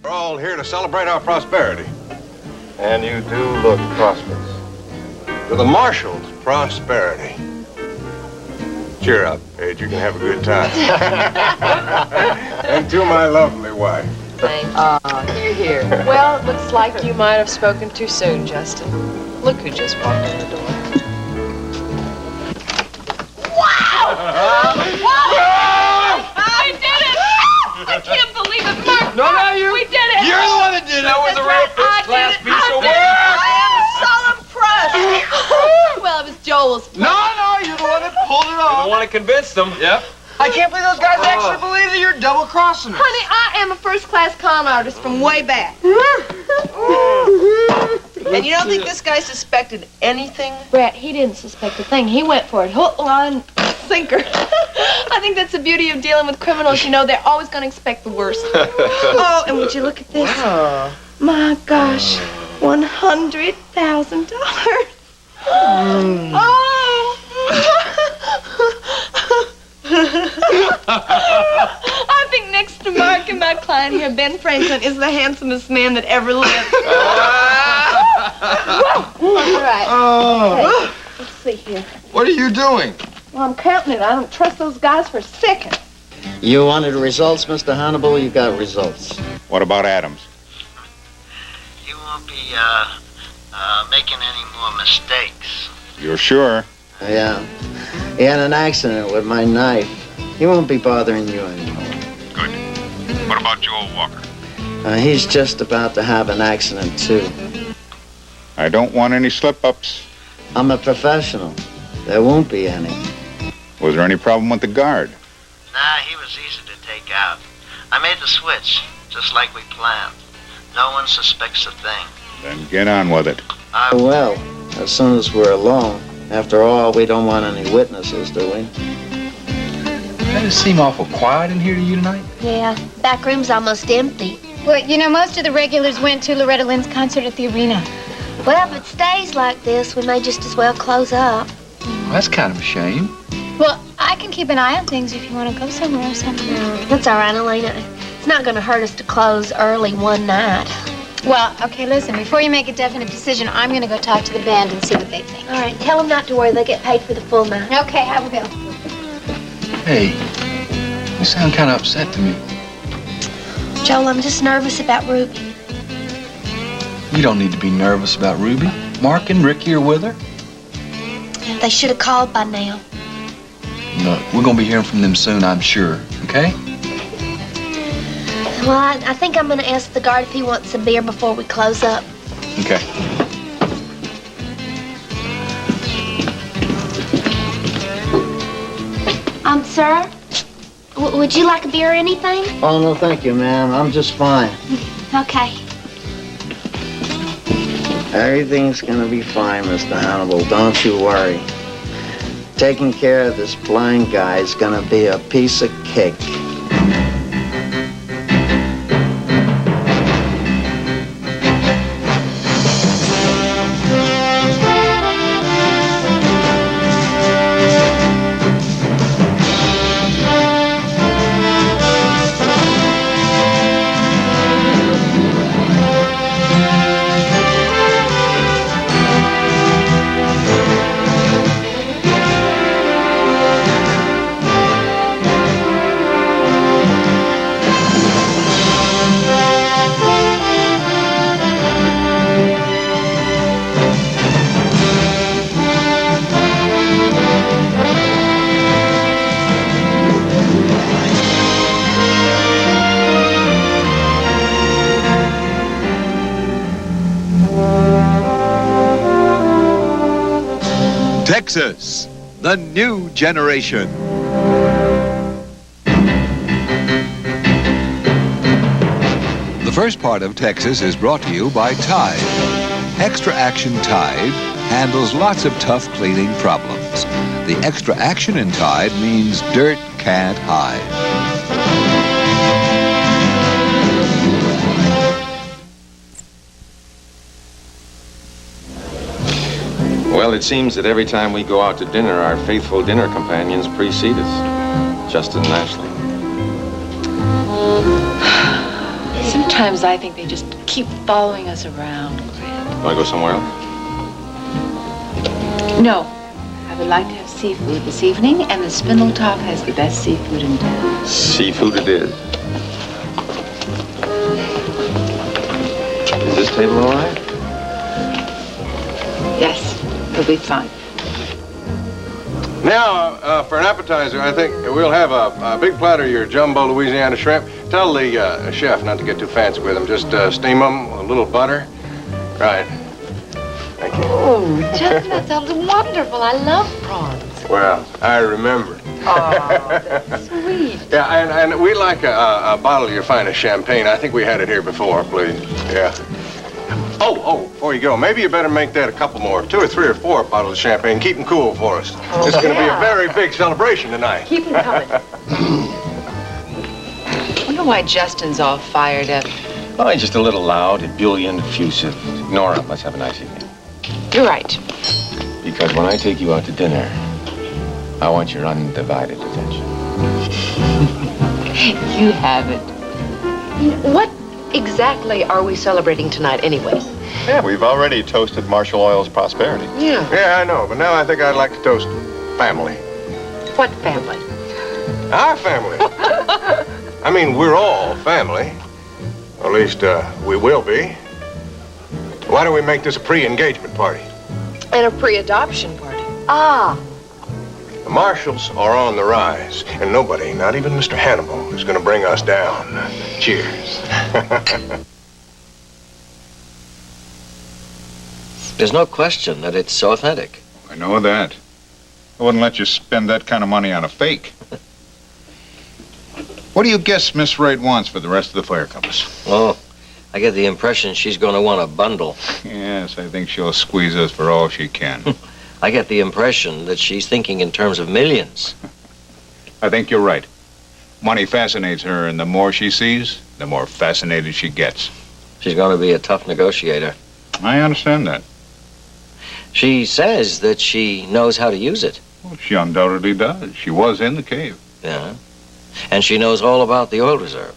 We're all here to celebrate our prosperity. And you do look prosperous. To the Marshals, prosperity. Cheer up, Paige. You can have a good time. And to my lovely wife. Thank you. You're here. Well, it looks like you might have spoken too soon, Justin. Look who just walked in the door. Wow! Wow! I did it! I can't believe it, Mark. No, you. We did it. You're the one that did it. That was a real first-class piece of work. I am so impressed. Well, it was Joel's. No, you're the one that pulled it off. You're the one that convinced them. Yep. I can't believe those guys actually believe that you're double-crossing us. Honey, I am a first-class con artist from way back. And you don't think this guy suspected anything? Brett, he didn't suspect a thing. He went for it. Hook, line, sinker. I think that's the beauty of dealing with criminals. You know, they're always going to expect the worst. Oh, and would you look at this? Wow. My gosh, $100,000. Oh. I think next to Mark and my client here, Ben Franklin is the handsomest man that ever lived. All right. Hey, let's see here. What are you doing? Well, I'm counting it. I don't trust those guys for a second. You wanted results, Mr. Hannibal? You got results. What about Adams? He won't be making any more mistakes. You're sure? Yeah. He had an accident with my knife. He won't be bothering you anymore. Good. What about Joel Walker? He's just about to have an accident, too. I don't want any slip-ups. I'm a professional. There won't be any. Was there any problem with the guard? Nah, he was easy to take out. I made the switch, just like we planned. No one suspects a thing. Then get on with it. I will, as soon as we're alone. After all, we don't want any witnesses, do we? Does it seem awful quiet in here to you tonight? Yeah, back room's almost empty. Well, you know, most of the regulars went to Loretta Lynn's concert at the arena. Well, if it stays like this, we may just as well close up. Well, that's kind of a shame. Well, I can keep an eye on things if you want to go somewhere or something. That's all right, Elena. It's not going to hurt us to close early one night. Well, okay, listen, before you make a definite decision, I'm going to go talk to the band and see what they think. All right, tell them not to worry. They get paid for the full night. Okay, I will. Hey, you sound kind of upset to me. Joel, I'm just nervous about Ruby. You don't need to be nervous about Ruby. Mark and Ricky are with her. They should have called by now. Look, we're going to be hearing from them soon, I'm sure, okay? Well, I think I'm going to ask the guard if he wants some beer before we close up. Okay. Sir? Would you like a beer or anything? Oh, no, thank you, ma'am. I'm just fine. Okay. Everything's gonna be fine, Mr. Hannibal. Don't you worry. Taking care of this blind guy is gonna be a piece of cake. Texas, the new generation. The first part of Texas is brought to you by Tide. Extra Action Tide handles lots of tough cleaning problems. The extra action in Tide means dirt can't hide. Well, it seems that every time we go out to dinner, our faithful dinner companions precede us. Justin and Ashley. I'm Sometimes I think they just keep following us around. Want to go somewhere else? No. I would like to have seafood this evening, and the Spindletop has the best seafood in town. Seafood it is. Is this table all right? Yes, it'll be fine. Now, for an appetizer, I think we'll have a big platter of your jumbo Louisiana shrimp. Tell the chef not to get too fancy with them. Just steam them, a little butter. Right. Thank you. Oh, Justin, that sounds wonderful. I love prawns. Well, I remember. Oh, that's sweet. Yeah, and we'd like a bottle of your finest champagne. I think we had it here before, please. Yeah. Oh, before you go, maybe you better make that a couple more, 2 or 3 or 4 bottles of champagne. Keep them cool for us. It's going to be a very big celebration tonight. Keep them coming. I wonder why Justin's all fired up. Oh, he's just a little loud, ebullient, effusive. Ignore him. Let's have a nice evening. You're right. Because when I take you out to dinner, I want your undivided attention. You have it. What exactly are we celebrating tonight anyway? Yeah, we've already toasted Marshall Oil's prosperity. Yeah. Yeah, I know, but now I think I'd like to toast family. What family? Our family. I mean, we're all family. Or at least, we will be. Why don't we make this a pre-engagement party? And a pre-adoption party. Ah. The Marshalls are on the rise, and nobody, not even Mr. Hannibal, is going to bring us down. Cheers. There's no question that it's authentic. I know that. I wouldn't let you spend that kind of money on a fake. What do you guess Miss Wright wants for the rest of the fire compass? Oh, I get the impression she's going to want a bundle. Yes, I think she'll squeeze us for all she can. I get the impression that she's thinking in terms of millions. I think you're right. Money fascinates her, and the more she sees, the more fascinated she gets. She's going to be a tough negotiator. I understand that. She says that she knows how to use it. Well, she undoubtedly does. She was in the cave. Yeah. And she knows all about the oil reserve.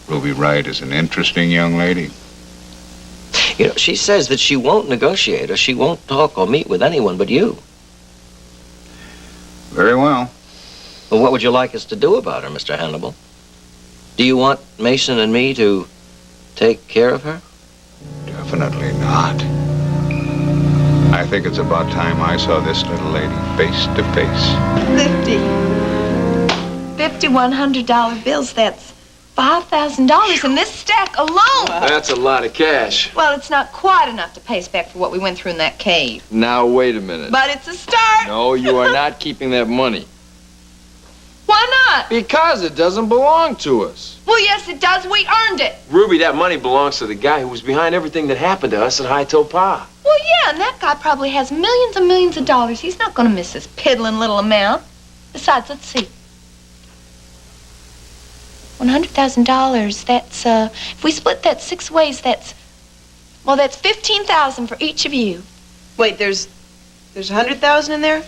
Ruby Wright is an interesting young lady. You know, she says that she won't negotiate or she won't talk or meet with anyone but you. Very well. Well, what would you like us to do about her, Mr. Hannibal? Do you want Mason and me to take care of her? Definitely not. I think it's about time I saw this little lady face to face. 50 $100 bills, that's $5,000 in this stack alone. That's a lot of cash. Well, it's not quite enough to pay us back for what we went through in that cave. Now, wait a minute. But it's a start. No, you are not keeping that money. Why not? Because it doesn't belong to us. Well, yes, it does. We earned it. Ruby, that money belongs to the guy who was behind everything that happened to us at High Toe Pa. Well, yeah, and that guy probably has millions and millions of dollars. He's not going to miss this piddling little amount. Besides, let's see. $100,000, that's, if we split that 6 ways, that's $15,000 for each of you. Wait, there's 100,000 in there?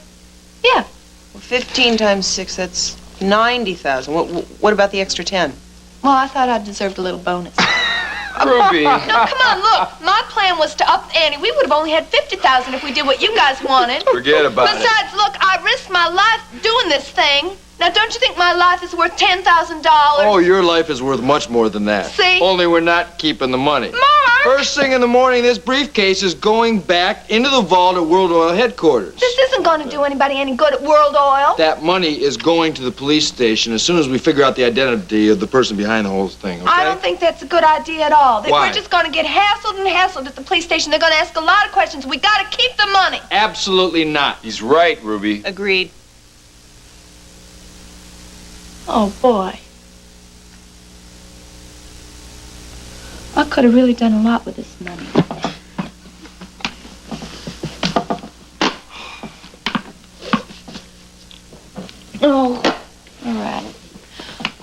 Yeah. Well, 15 times 6, that's 90,000. What about the extra 10? Well, I thought I deserved a little bonus. Ruby. No, come on, look. My plan was to up the ante. We would have only had 50,000 if we did what you guys wanted. Forget about it. Besides, look, I risked my life doing this thing. Now, don't you think my life is worth $10,000? Oh, your life is worth much more than that. See? Only we're not keeping the money. Mark! First thing in the morning, this briefcase is going back into the vault at World Oil headquarters. This isn't going to do anybody any good at World Oil. That money is going to the police station as soon as we figure out the identity of the person behind the whole thing, okay? I don't think that's a good idea at all. Why? We're just going to get hassled and hassled at the police station. They're going to ask a lot of questions. We got to keep the money. Absolutely not. He's right, Ruby. Agreed. Oh, boy. I could have really done a lot with this money. Oh, all right.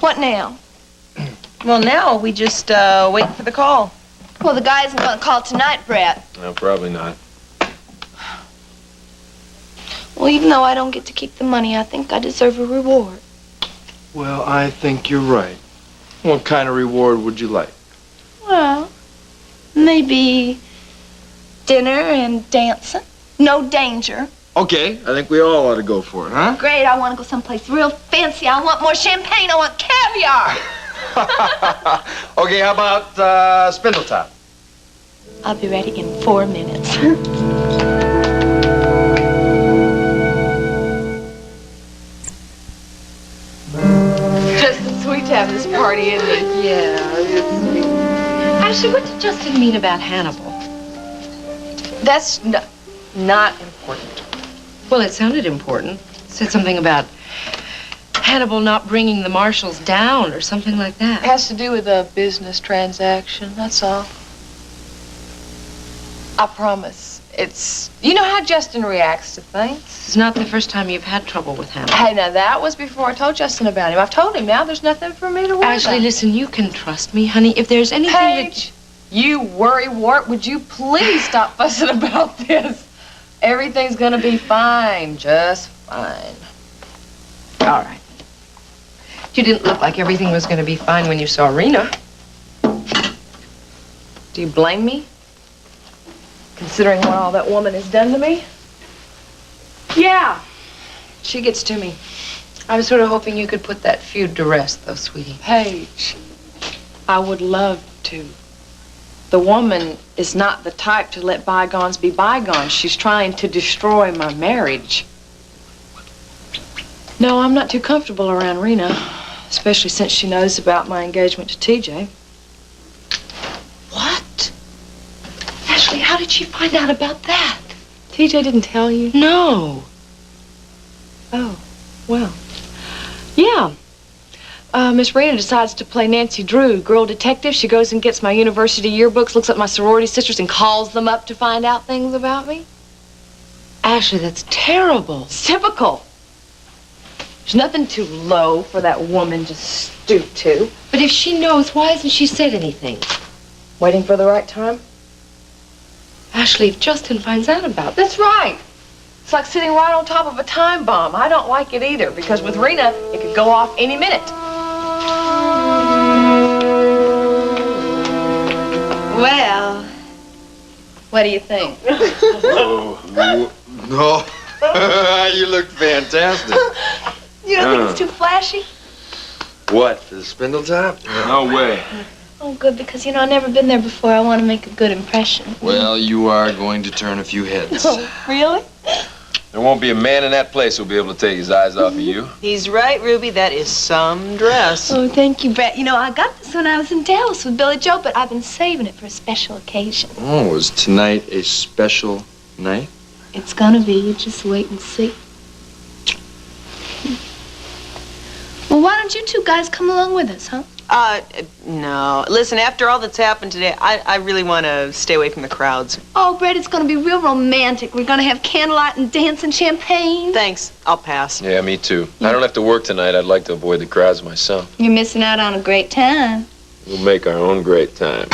What now? Well, now we just wait for the call. Well, the guy isn't going to call tonight, Brett. No, probably not. Well, even though I don't get to keep the money, I think I deserve a reward. Well, I think you're right. What kind of reward would you like? Well, maybe dinner and dancing. No danger. Okay, I think we all ought to go for it, huh? Great, I want to go someplace real fancy. I want more champagne. I want caviar. Okay, how about Spindletop? I'll be ready in 4 minutes. Justin's sweet to have this party, isn't it? Yeah, it's sweet. Ashley, what did Justin mean about Hannibal? That's not important. Well, it sounded important. It said something about Hannibal not bringing the marshals down or something like that. It has to do with a business transaction, that's all. I promise. It's... You know how Justin reacts to things. It's not the first time you've had trouble with Hannibal. Hey, now that was before I told Justin about him. I've told him now. There's nothing for me to worry Ashley, about. listen, you can trust me, honey. If there's anything Paige, you worry wart, would you please stop fussing about this? Everything's gonna be fine, just fine. All right. You didn't look like everything was going to be fine when you saw Rena. Do you blame me? Considering what all that woman has done to me? Yeah, she gets to me. I was sort of hoping you could put that feud to rest, though, sweetie. Paige, I would love to. The woman is not the type to let bygones be bygones. She's trying to destroy my marriage. No, I'm not too comfortable around Rena, especially since she knows about my engagement to TJ. What? Ashley, how did she find out about that? TJ didn't tell you? No. Oh, well. Yeah. Miss Rena decides to play Nancy Drew, girl detective. She goes and gets my university yearbooks, looks at my sorority sisters, and calls them up to find out things about me. Ashley, that's terrible. It's typical. There's nothing too low for that woman to stoop to. But if she knows, why hasn't she said anything? Waiting for the right time? Ashley, if Justin finds out about this. That's right. It's like sitting right on top of a time bomb. I don't like it either, because with Rena, it could go off any minute. Well, what do you think? No. You look fantastic. You don't think it's too flashy? What, the Spindletop? No way. Oh, good, because, you know, I've never been there before. I want to make a good impression. Well, you are going to turn a few heads. Oh, really? There won't be a man in that place who'll be able to take his eyes off of you. He's right, Ruby. That is some dress. Oh, thank you, Brett. You know, I got this when I was in Dallas with Billy Joe, but I've been saving it for a special occasion. Oh, is tonight a special night? It's gonna be. You just wait and see. Well, why don't you two guys come along with us, huh? No. Listen, after all that's happened today, I really want to stay away from the crowds. Oh, Brett, it's gonna be real romantic. We're gonna have candlelight and dance and champagne. Thanks. I'll pass. Yeah, me too. I don't have to work tonight. I'd like to avoid the crowds myself. You're missing out on a great time. We'll make our own great time.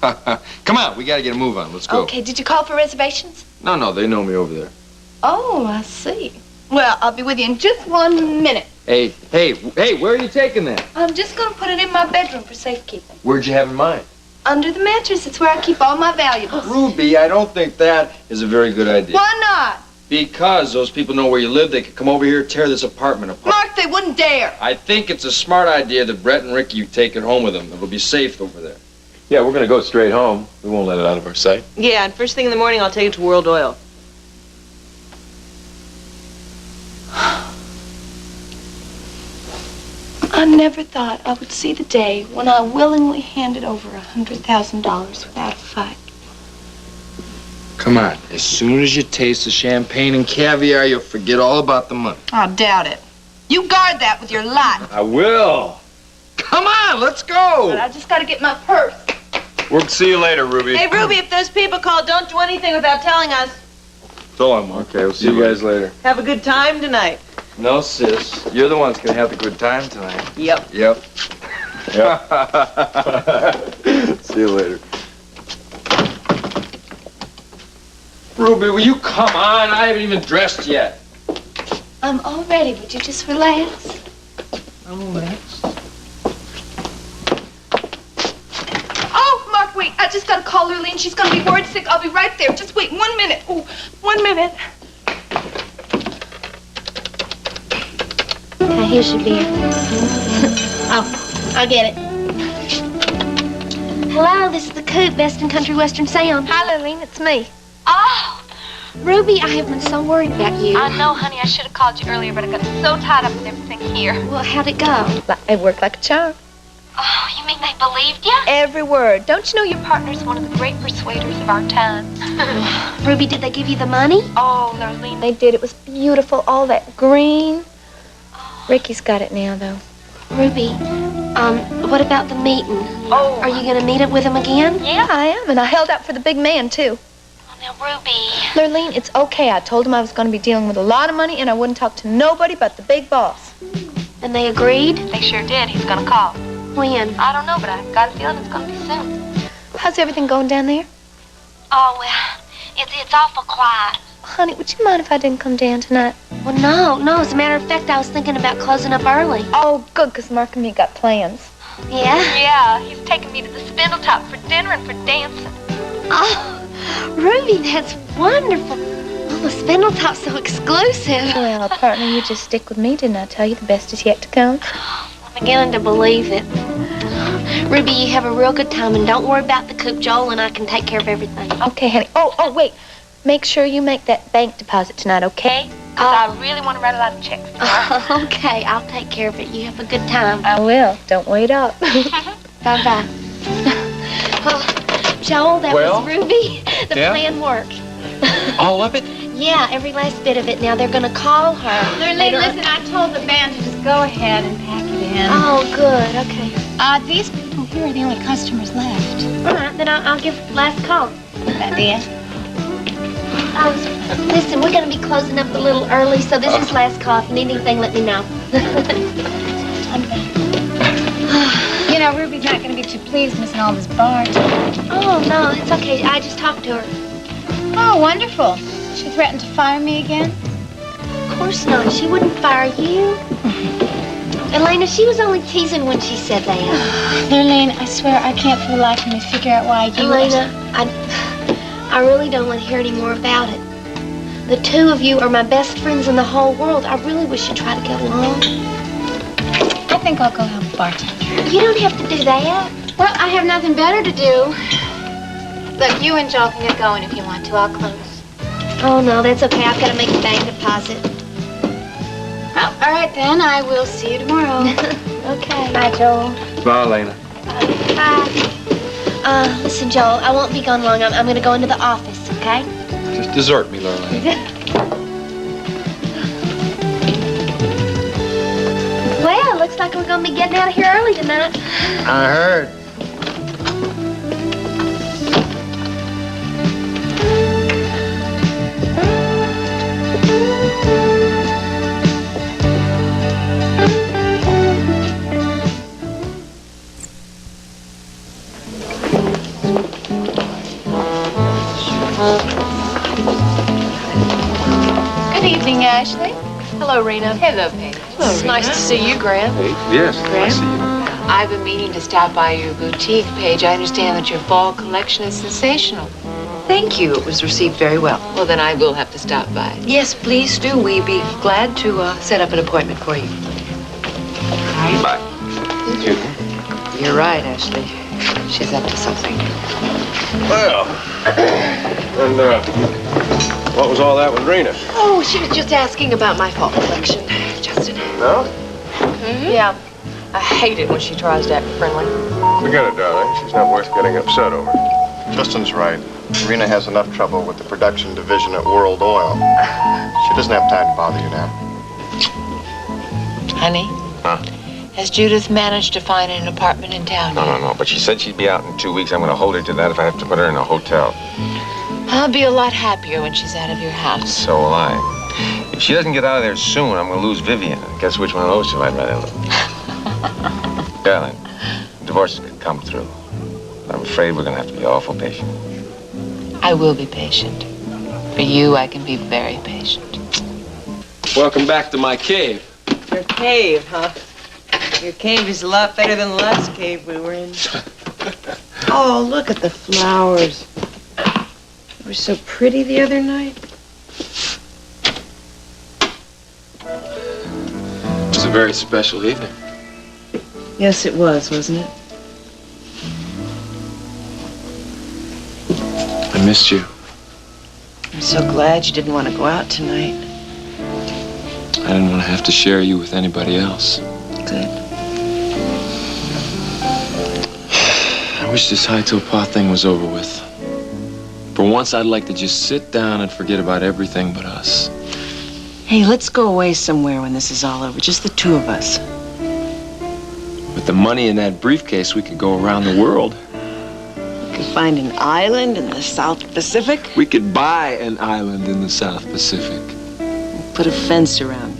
Come on, we gotta get a move on. Let's go. Okay, did you call for reservations? No, they know me over there. Oh, I see. Well, I'll be with you in just 1 minute. Hey, where are you taking that? I'm just gonna put it in my bedroom for safekeeping. Where'd you have in mind? Under the mattress. It's where I keep all my valuables. Ruby, I don't think that is a very good idea. Why not? Because those people know where you live. They could come over here and tear this apartment apart. Mark, they wouldn't dare. I think it's a smart idea that Brett and Ricky take it home with them. It'll be safe over there. Yeah, we're gonna go straight home. We won't let it out of our sight. Yeah, and first thing in the morning, I'll take it to World Oil. I never thought I would see the day when I willingly handed over $100,000 without a fight. Come on. As soon as you taste the champagne and caviar, you'll forget all about the money. I doubt it. You guard that with your lot. I will. Come on, let's go. But I just gotta get my purse. We'll see you later, Ruby. Hey, Ruby, if those people call, don't do anything without telling us. So long, Mark. Okay, we'll see you guys later. Have a good time tonight. No, sis. You're the one's gonna have the good time tonight. Yep. Yep. See you later. Ruby, will you come on? I haven't even dressed yet. I'm all ready. Would you just relax? I'm relaxed. call Lurleen. She's gonna be word sick. I'll be right there. Just wait 1 minute. Oh, 1 minute. Okay, here's your beer. Oh, I'll get it. Hello, this is the Coop, Best in Country Western Sound. Hi, Lurleen. It's me. Oh, Ruby, I have been so worried about you. I know, honey. I should have called you earlier, but I got so tied up with everything here. Well, how'd it go? It worked like a charm. Oh, you mean they believed you? Every word. Don't you know your partner's one of the great persuaders of our time? Ruby, did they give you the money? Oh, Lurleen, they did. It was beautiful. All that green. Ricky's got it now, though. Ruby, what about the meeting? Oh. Are you gonna meet up with him again? Yeah, I am. And I held out for the big man, too. Oh, now, Ruby. Lurleen, it's okay. I told him I was going to be dealing with a lot of money and I wouldn't talk to nobody but the big boss. And they agreed? They sure did. He's going to call. When? I don't know, but I've got a feeling it's going to be soon. How's everything going down there? Oh, well, it's awful quiet. Honey, would you mind if I didn't come down tonight? Well, no. As a matter of fact, I was thinking about closing up early. Oh, good, because Mark and me got plans. Yeah? Yeah, he's taking me to the Spindletop for dinner and for dancing. Oh, Ruby, that's wonderful. Oh, the Spindletop's so exclusive. Well, partner, you just stick with me, didn't I tell you the best is yet to come? I'm beginning to believe it. Ruby, you have a real good time, and don't worry about the coop. Joel and I can take care of everything. Okay, honey. Oh, wait. Make sure you make that bank deposit tonight, okay? Because I really want to write a lot of checks. Okay, I'll take care of it. You have a good time. I will. Don't wait up. Bye-bye. Oh, Joel, that was Ruby. The plan worked. All of it? Yeah, every last bit of it. Now they're going to call her. Lurleen, listen, I told the band to just go ahead and pack it in. Oh, good. Okay. These people here are the only customers left. All right, then I'll give last call. Good idea. Listen, we're going to be closing up a little early, so this is last call. If you need anything, let me know. You know, Ruby's not going to be too pleased missing all this bar time. Oh, no, it's okay. I just talked to her. Oh, wonderful. She threatened to fire me again? Of course not. She wouldn't fire you. Elena, she was only teasing when she said that. Lurleen, I swear I can't for the life of me figure out why you... Elena, I really don't want to hear any more about it. The two of you are my best friends in the whole world. I really wish you'd try to get along. I think I'll go help the bartender. You don't have to do that. Well, I have nothing better to do. Look, you and Joel can get going if you want to. I'll close. Oh, no, that's okay. I've got to make a bank deposit. Well, all right, then. I will see you tomorrow. Okay. Bye, Joel. Bye, Elena. Bye. Listen, Joel, I won't be gone long. I'm going to go into the office, okay? Just desert me, Lurleen. Well, looks like we're going to be getting out of here early tonight. I heard. Good evening, Ashley. Hello, Rena. Hello, Paige. It's nice to see you, Grant. Yes, Graham? I see you. I've been meaning to stop by your boutique, Paige. I understand that your fall collection is sensational. Thank you. It was received very well. Well, then I will have to stop by. Yes, please do. We'd be glad to set up an appointment for you. Bye. You're right, Ashley. She's up to something. Well, and what was all that with Rena? Oh, she was just asking about my fall collection, Justin. No? Yeah. I hate it when she tries to act friendly. Forget it, darling. She's not worth getting upset over. Justin's right. Rena has enough trouble with the production division at World Oil. She doesn't have time to bother you now. Honey? Huh? Has Judith managed to find an apartment in town yet? No. But she said she'd be out in 2 weeks. I'm going to hold her to that if I have to put her in a hotel. I'll be a lot happier when she's out of your house. So will I. If she doesn't get out of there soon, I'm going to lose Vivian. And guess which one of those two I'd rather lose? Darling, divorces could come through. I'm afraid we're going to have to be awful patient. I will be patient. For you, I can be very patient. Welcome back to my cave. Your cave, huh? Your cave is a lot better than the last cave we were in. Oh, look at the flowers. They were so pretty the other night. It was a very special evening. Yes, it was, wasn't it? I missed you. I'm so glad you didn't want to go out tonight. I didn't want to have to share you with anybody else. Good. I wish this high toe paw thing was over with. For once, I'd like to just sit down and forget about everything but us. Hey, let's go away somewhere when this is all over. Just the two of us. With the money in that briefcase, we could go around the world. We could find an island in the South Pacific. We could buy an island in the South Pacific. Put a fence around it.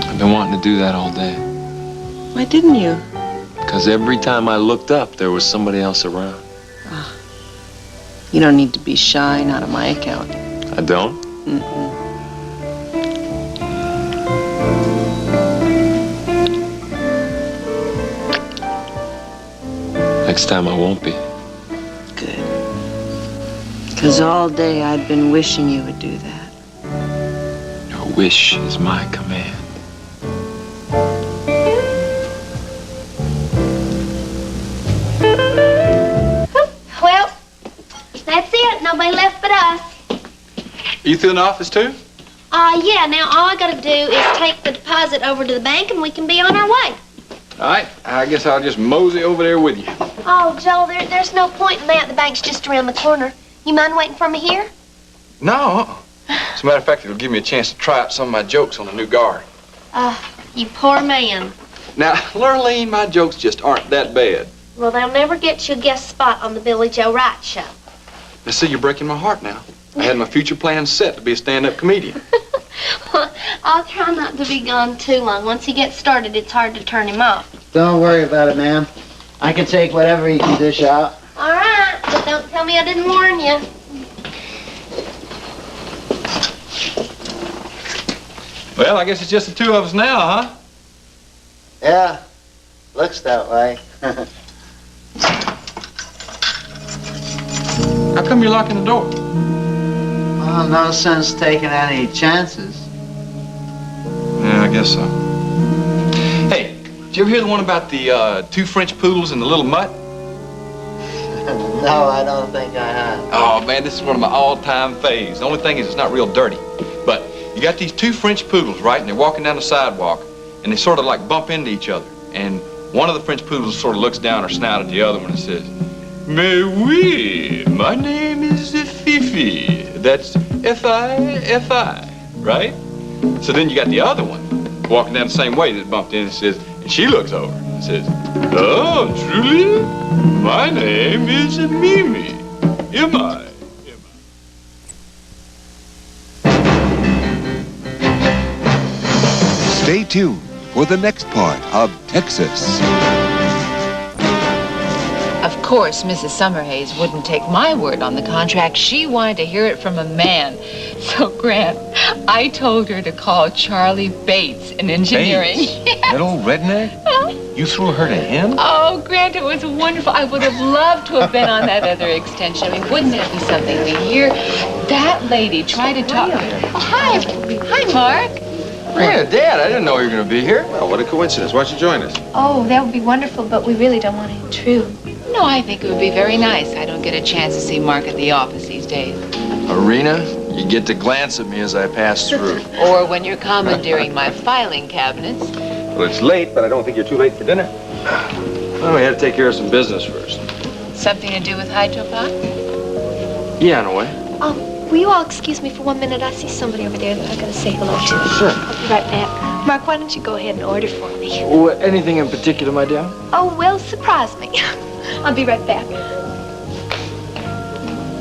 I've been wanting to do that all day. Why didn't you? Because every time I looked up, there was somebody else around. You don't need to be shy, not on my account. I don't? Mm-mm. Next time I won't be. Good. Because all day I'd been wishing you would do that. Your wish is my command. Well, that's it. Nobody left but us. Are you through in the office too? Yeah, now all I gotta do is take the deposit over to the bank and we can be on our way. All right, I guess I'll just mosey over there with you. Oh, Joel, there's no point in that. The bank's just around the corner. You mind waiting for me here? No. As a matter of fact, it'll give me a chance to try out some of my jokes on the new guard. You poor man. Now, Lurleen, my jokes just aren't that bad. Well, they'll never get you a guest spot on the Billy Joe Wright show. Now, see, you're breaking my heart now. I had my future plans set to be a stand-up comedian. I'll try not to be gone too long. Once he gets started, it's hard to turn him off. Don't worry about it, ma'am. I can take whatever you can dish out. All right, but don't tell me I didn't warn you. Well, I guess it's just the two of us now, huh? Yeah, looks that way. How come you're locking the door? Well, no sense taking any chances. Yeah, I guess so. Hey, did you ever hear the one about the two French poodles and the little mutt? No, I don't think I have. Oh, man, this is one of my all-time faves. The only thing is it's not real dirty. But you got these two French poodles, right? And they're walking down the sidewalk, and they sort of like bump into each other. And one of the French poodles sort of looks down her snout at the other one and says, "Mais oui, my name is Fifi." That's F-I-F-I, right? So then you got the other one walking down the same way that bumped in and says, and she looks over and says, "Oh, truly? My name is Mimi. Am I?" Stay tuned for the next part of Texas. Of course, Mrs. Summerhays wouldn't take my word on the contract. She wanted to hear it from a man. So, Grant, I told her to call Charlie Bates in engineering. Bates? That old redneck? You threw her to him? Oh, Grant, it was wonderful. I would have loved to have been on that other extension. I mean, wouldn't that be something to hear that lady try to talk? Oh, hi. Hi, Mark. Yeah, Dad, I didn't know you were going to be here. Well, what a coincidence. Why don't you join us? Oh, that would be wonderful, but we really don't want to intrude. No, I think it would be very nice. I don't get a chance to see Mark at the office these days. Arena, you get to glance at me as I pass through. Or when you're commandeering my filing cabinets. Well, it's late, but I don't think you're too late for dinner. Well, we had to take care of some business first. Something to do with high top? Yeah, in a way. Will you all excuse me for 1 minute? I see somebody over there that I gotta say hello to. Sure. I'll be right back. Mark, why don't you go ahead and order for me? Anything in particular, my dear? Oh, well, surprise me. I'll be right back.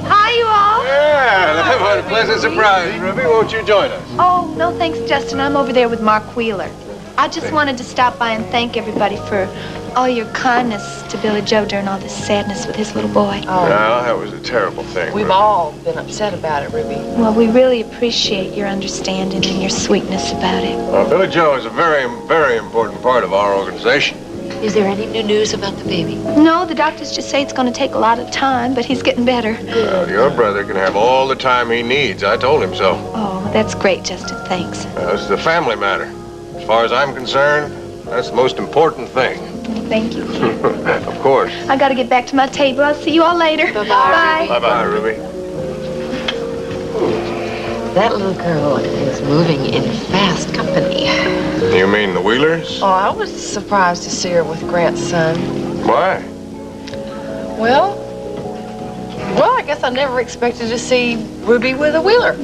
Hi, you all. Yeah, what a pleasant surprise, Ruby. Won't you join us? Oh, no thanks, Justin. I'm over there with Mark Wheeler. I just wanted to stop by and thank everybody for all your kindness to Billy Joe during all this sadness with his little boy. Well, that was a terrible thing. We've all been upset about it, Ruby. Well, we really appreciate your understanding and your sweetness about it. Billy Joe is a very, very important part of our organization. Is there any new news about the baby? No, the doctors just say it's going to take a lot of time, but he's getting better. Well, your brother can have all the time he needs. I told him so. Oh, that's great, Justin. Thanks. This is a family matter. As far as I'm concerned, that's the most important thing. Thank you. Of course. I got to get back to my table. I'll see you all later. Bye-bye. Bye-bye, Ruby. That little girl is moving in fast company. You mean the Wheelers? Oh, I was surprised to see her with Grant's son. Why? Well, I guess I never expected to see Ruby with a Wheeler.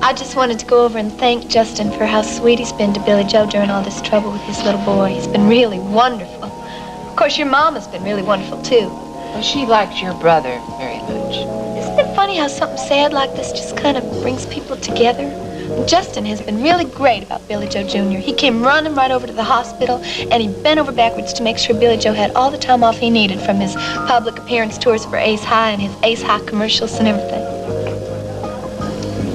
I just wanted to go over and thank Justin for how sweet he's been to Billy Joe during all this trouble with his little boy. He's been really wonderful. Of course, your mom has been really wonderful, too. Well, she likes your brother very much. Isn't it funny how something sad like this just kind of brings people together? Justin has been really great about Billy Joe Jr. He came running right over to the hospital, and he bent over backwards to make sure Billy Joe had all the time off he needed from his public appearance tours for Ace High and his Ace High commercials and everything.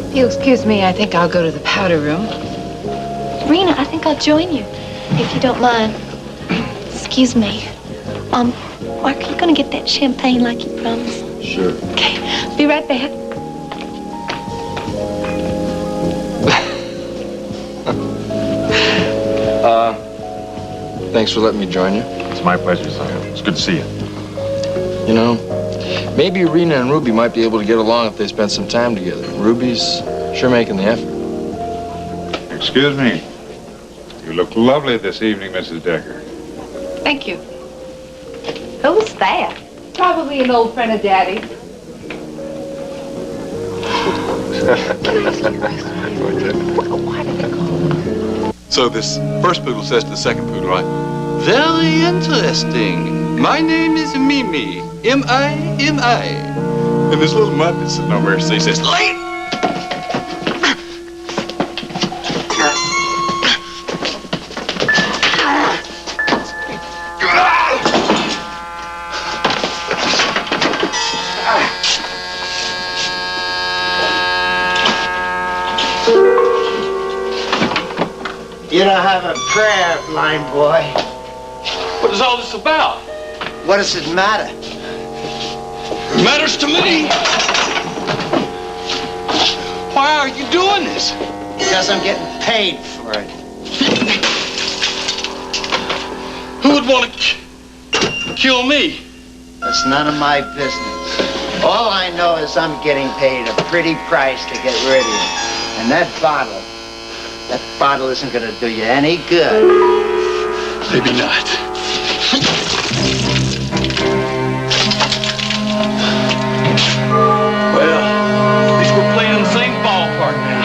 If you'll excuse me, I think I'll go to the powder room. Rena, I think I'll join you, if you don't mind. Excuse me. Mark, are you gonna get that champagne like you promised? Sure. Okay, be right back. Thanks for letting me join you. It's my pleasure, son. It's good to see you. You know, maybe Rena and Ruby might be able to get along if they spent some time together. Ruby's sure making the effort. Excuse me. You look lovely this evening, Mrs. Decker. Thank you. Who's that? Probably an old friend of Daddy's. Why did they call him? So this first poodle says to the second poodle, right? Very interesting. My name is Mimi. M-I-M-I. And this little muppet sitting over here, so he says, late! You don't have a prayer, blind boy. What is all this about? What does it matter? It matters to me. Why are you doing this? Because I'm getting paid for it. Who would want to kill me? That's none of my business. All I know is I'm getting paid a pretty price to get rid of you. And that bottle isn't going to do you any good. Maybe not. Well, at least we're playing in the same ballpark now.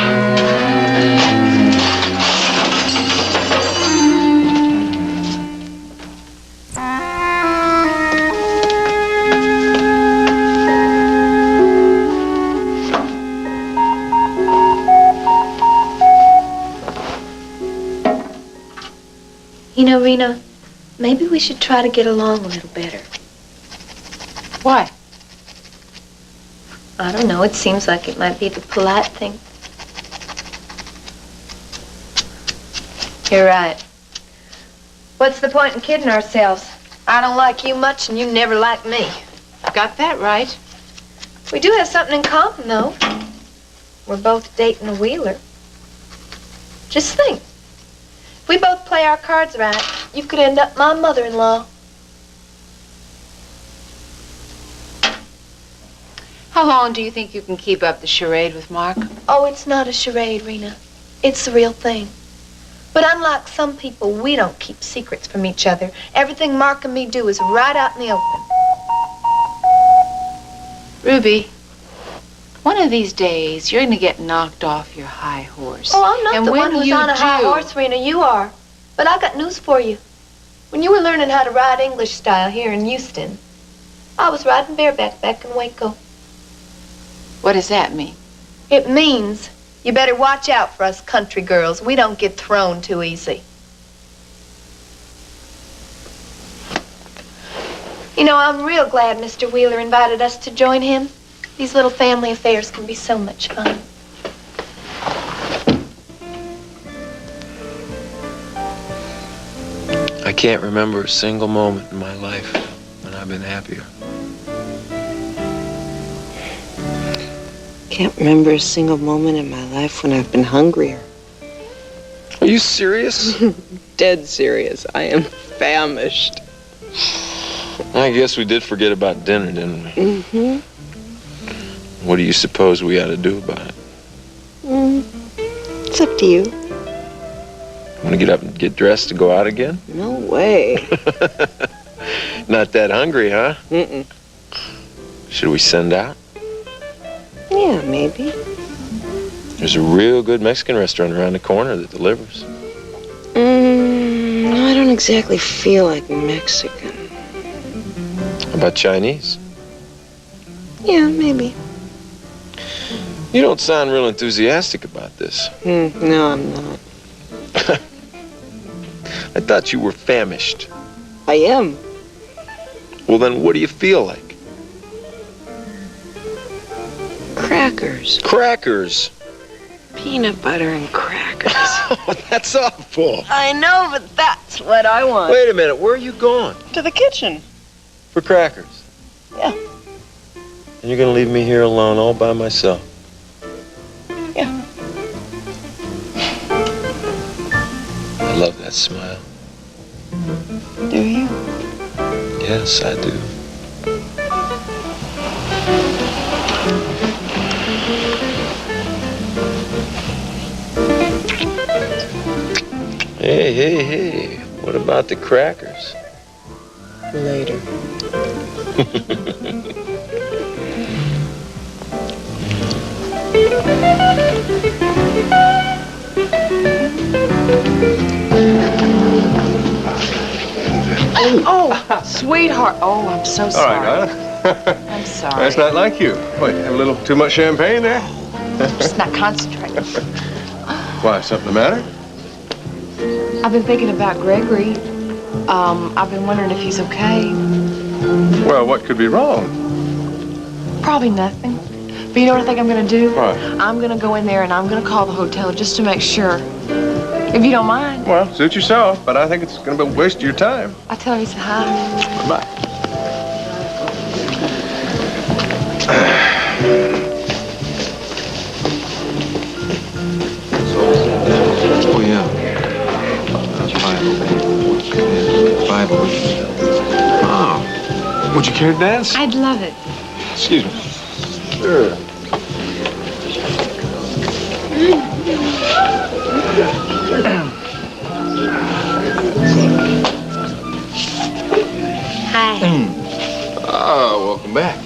You know, Rena, maybe we should try to get along a little better. Why? I don't know. It seems like it might be the polite thing. You're right. What's the point in kidding ourselves? I don't like you much, and you never like me. Got that right. We do have something in common, though. We're both dating a Wheeler. Just think. If we both play our cards right, you could end up my mother-in-law. How long do you think you can keep up the charade with Mark? Oh, it's not a charade, Rena. It's the real thing. But unlike some people, we don't keep secrets from each other. Everything Mark and me do is right out in the open. Ruby, one of these days, you're going to get knocked off your high horse. Oh, I'm not and the when one who's you on a high do- horse, Rena. You are. But I got news for you. When you were learning how to ride English style here in Houston, I was riding bareback back in Waco. What does that mean? It means you better watch out for us country girls. We don't get thrown too easy. You know, I'm real glad Mr. Wheeler invited us to join him. These little family affairs can be so much fun. I can't remember a single moment in my life when I've been happier. Can't remember a single moment in my life when I've been hungrier. Are you serious? Dead serious. I am famished. I guess we did forget about dinner, didn't we? Mm-hmm. What do you suppose we ought to do about it? It's up to you. Want to get up and get dressed to go out again? No way. Not that hungry, huh? Mm-mm. Should we send out? Yeah, maybe. There's a real good Mexican restaurant around the corner that delivers. I don't exactly feel like Mexican. How about Chinese? Yeah, maybe. You don't sound real enthusiastic about this. No, I'm not. I thought you were famished. I am. Well, then what do you feel like? Crackers. Crackers? Peanut butter and crackers. Oh, that's awful. I know, but that's what I want. Wait a minute, where are you going? To the kitchen. For crackers? Yeah. And you're gonna leave me here alone all by myself? Yeah. I love that smile. Do you? Yes, I do. Hey, what about the crackers? Later. Oh, sweetheart. Oh, I'm so All sorry. right, darling. I'm sorry. That's not like you. What, have a little too much champagne there? Just not concentrating. Why, something the matter? I've been thinking about Gregory. I've been wondering if he's okay. Well, what could be wrong? Probably nothing. But you know what I think I'm going to do? What? I'm going to go in there and I'm going to call the hotel just to make sure. If you don't mind. Well, suit yourself, but I think it's going to be a waste of your time. I'll tell her he said hi. Bye. Oh, yeah. 5 Oh. Would you care to dance? I'd love it. Excuse me. Sure. Hi. Oh, welcome back.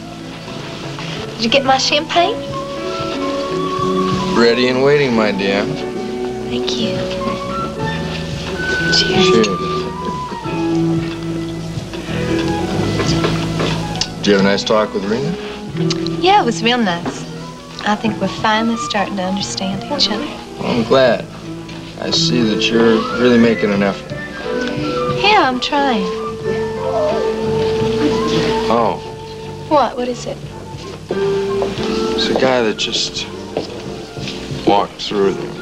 Did you get my champagne? Ready and waiting, my dear. Thank you. Cheers. Cheers. Did you have a nice talk with Rena? Yeah, it was real nice. I think we're finally starting to understand each other. Well, I'm glad. I see that you're really making an effort. Yeah, I'm trying. Oh, What? What is it? it's a guy that just walked through there.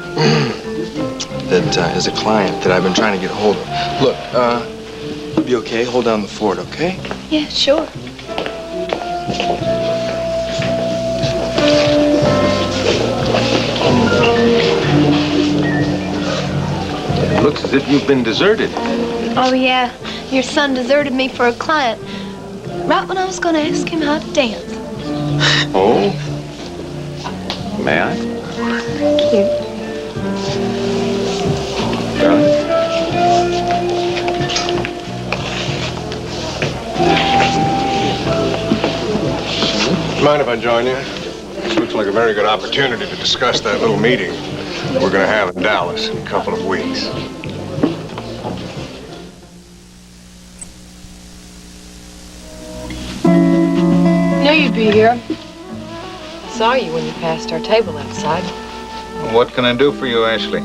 That is a client that I've been trying to get a hold of. Look, you'll be okay. Hold down the fort, okay? Yeah, sure. It looks as if you've been deserted. Oh, yeah. Your son deserted me for a client right when I was going to ask him how to dance. Oh? May I? Thank you. Darling? Mind if I join you? This looks like a very good opportunity to discuss that little meeting we're going to have in Dallas in a couple of weeks. Knew you'd be here. Saw you when you passed our table outside. What can I do for you, Ashley?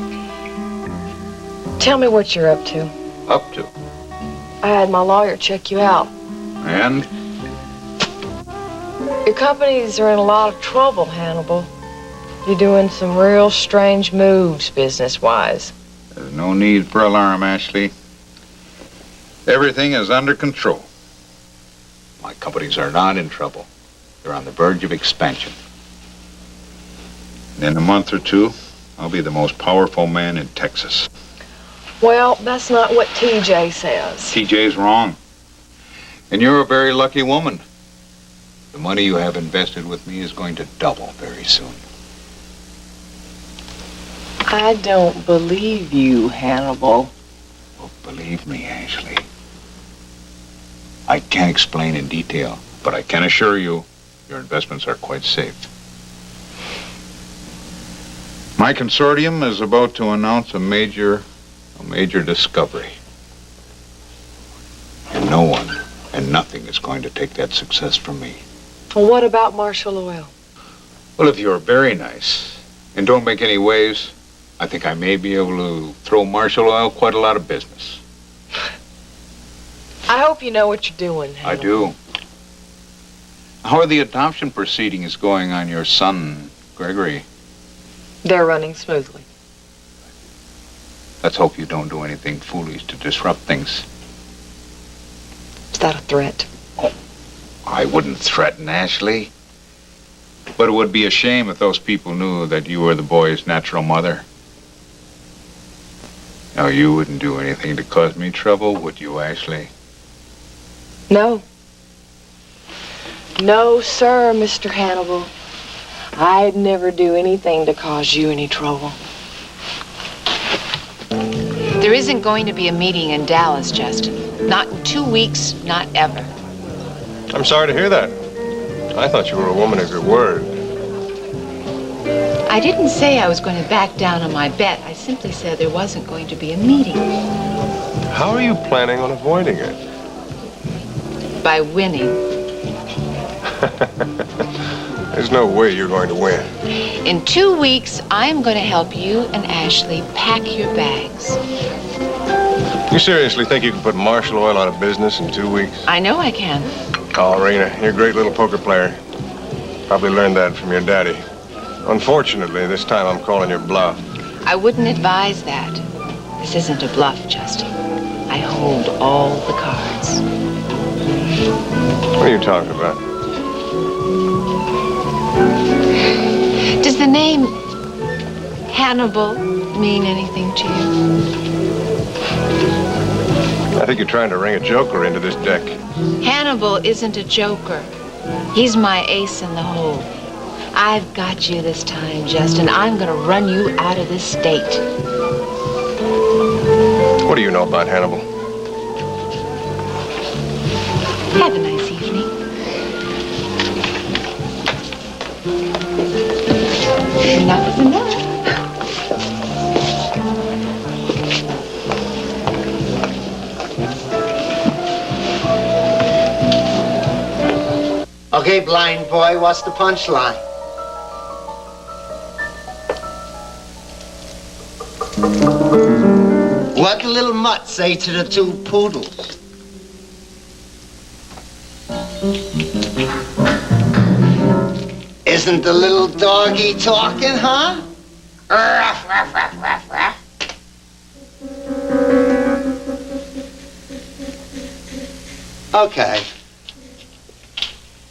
Tell me what you're up to. Up to? I had my lawyer check you out. And? Your companies are in a lot of trouble, Hannibal. You're doing some real strange moves business-wise. There's no need for alarm, Ashley. Everything is under control. My companies are not in trouble. They're on the verge of expansion. And in a month or two, I'll be the most powerful man in Texas. Well, that's not what TJ says. TJ's wrong. And you're a very lucky woman. The money you have invested with me is going to double very soon. I don't believe you, Hannibal. Well, believe me, Ashley. I can't explain in detail, but I can assure you your investments are quite safe. My consortium is about to announce a major discovery. And no one and nothing is going to take that success from me. Well, what about Marshall Oil? Well, if you're very nice and don't make any waves, I think I may be able to throw Marshall Oil quite a lot of business. I hope you know what you're doing, Hannibal. I do. How are the adoption proceedings going on your son, Gregory? They're running smoothly. Let's hope you don't do anything foolish to disrupt things. Is that a threat? Oh, I wouldn't threaten Ashley. But it would be a shame if those people knew that you were the boy's natural mother. Now, you wouldn't do anything to cause me trouble, would you, Ashley? No. No, sir, Mr. Hannibal. I'd never do anything to cause you any trouble. There isn't going to be a meeting in Dallas, Justin. Not in 2 weeks, not ever. I'm sorry to hear that. I thought you were a woman of your word. I didn't say I was going to back down on my bet. I simply said there wasn't going to be a meeting. How are you planning on avoiding it? By winning. There's no way you're going to win. In 2 weeks, I'm going to help you and Ashley pack your bags. You seriously think you can put Marshall Oil out of business in 2 weeks? I know I can. Oh, Rena, you're a great little poker player. Probably learned that from your daddy. Unfortunately, this time I'm calling your bluff. I wouldn't advise that. This isn't a bluff, Justin. I hold all the cards. What are you talking about? Does the name Hannibal mean anything to you? I think you're trying to ring a joker into this deck. Hannibal isn't a joker. He's my ace in the hole. I've got you this time, Justin. I'm gonna run you out of this state. What do you know about Hannibal? Have a nice evening. Enough is enough. Okay, blind boy, what's the punchline? What did little mutt say to the two poodles? Isn't the little doggy talking, huh? Ruff, ruff, ruff, ruff, ruff. Okay.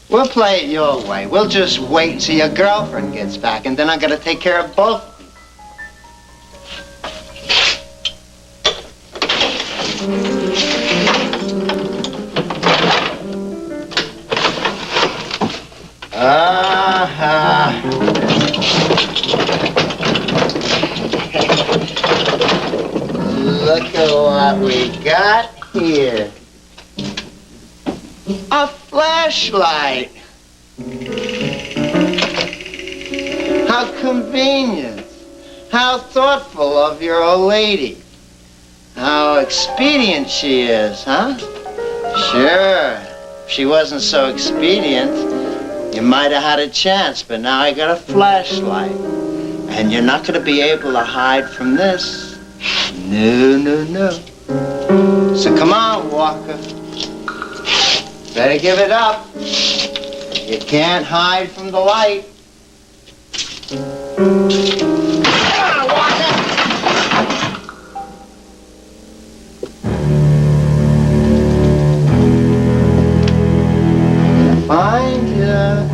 We'll play it your way. We'll just wait until your girlfriend gets back, and then I'm gonna take care of both. Look at what we got here. A flashlight. How convenient. How thoughtful of your old lady. How expedient she is, huh? Sure. If she wasn't so expedient, you might have had a chance, but now I got a flashlight. And you're not going to be able to hide from this. No, no, no. So come on, Walker. Better give it up. You can't hide from the light. Find ya.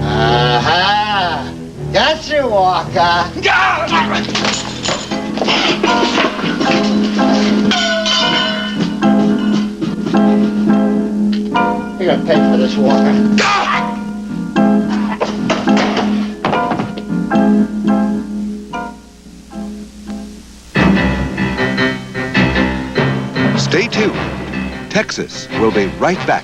Aha! Gotcha, Walker. You're gonna pay for this, Walker. Stay tuned. Texas will be right back.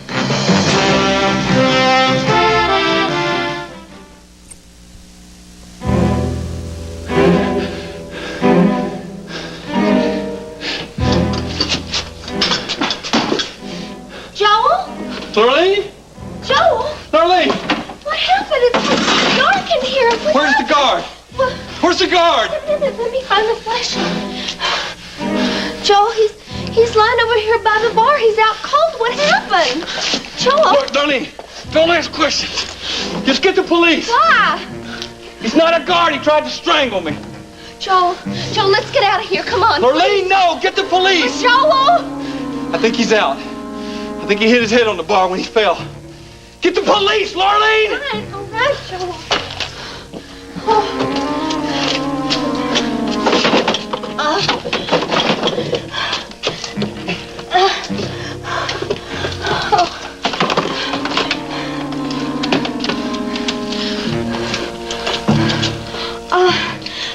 Joel? Lurleen? Joel? Lurleen! What happened? It's dark in here. Where's the guard? Where's the guard? Let me find the flashlight. Joel, he's lying over here by the bar. He's out cold. What happened? Joel? Look, Lurleen, don't ask questions. Just get the police. Why? He's not a guard. He tried to strangle me. Joel, let's get out of here. Come on. Lurleen, no! Get the police! Joel! I think he's out. I think he hit his head on the bar when he fell. Get the police, Lurleen! All right, Joel.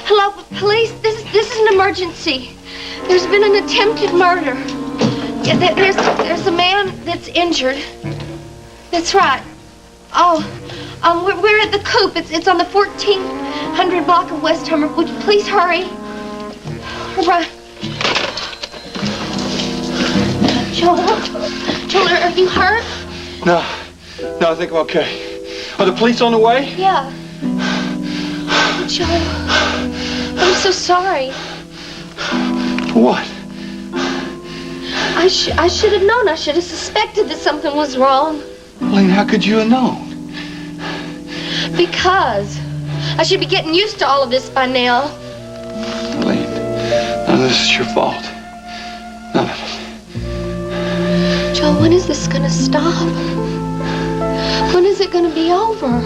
Hello, police. This is an emergency. There's been an attempted murder. Yeah, there's a man that's injured. That's right. We're at the Coop. It's on the 1400 block of West Hummer. Would you please hurry? Hurry. Joel, are you hurt? No, I think I'm okay. Are the police on the way? Yeah. Joel, I'm so sorry. What? I should have known. I should have suspected that something was wrong. Lane, how could you have known? Because I should be getting used to all of this by now. Lane, none of this is your fault. None of it. Joel, when is this gonna stop? When is it gonna be over?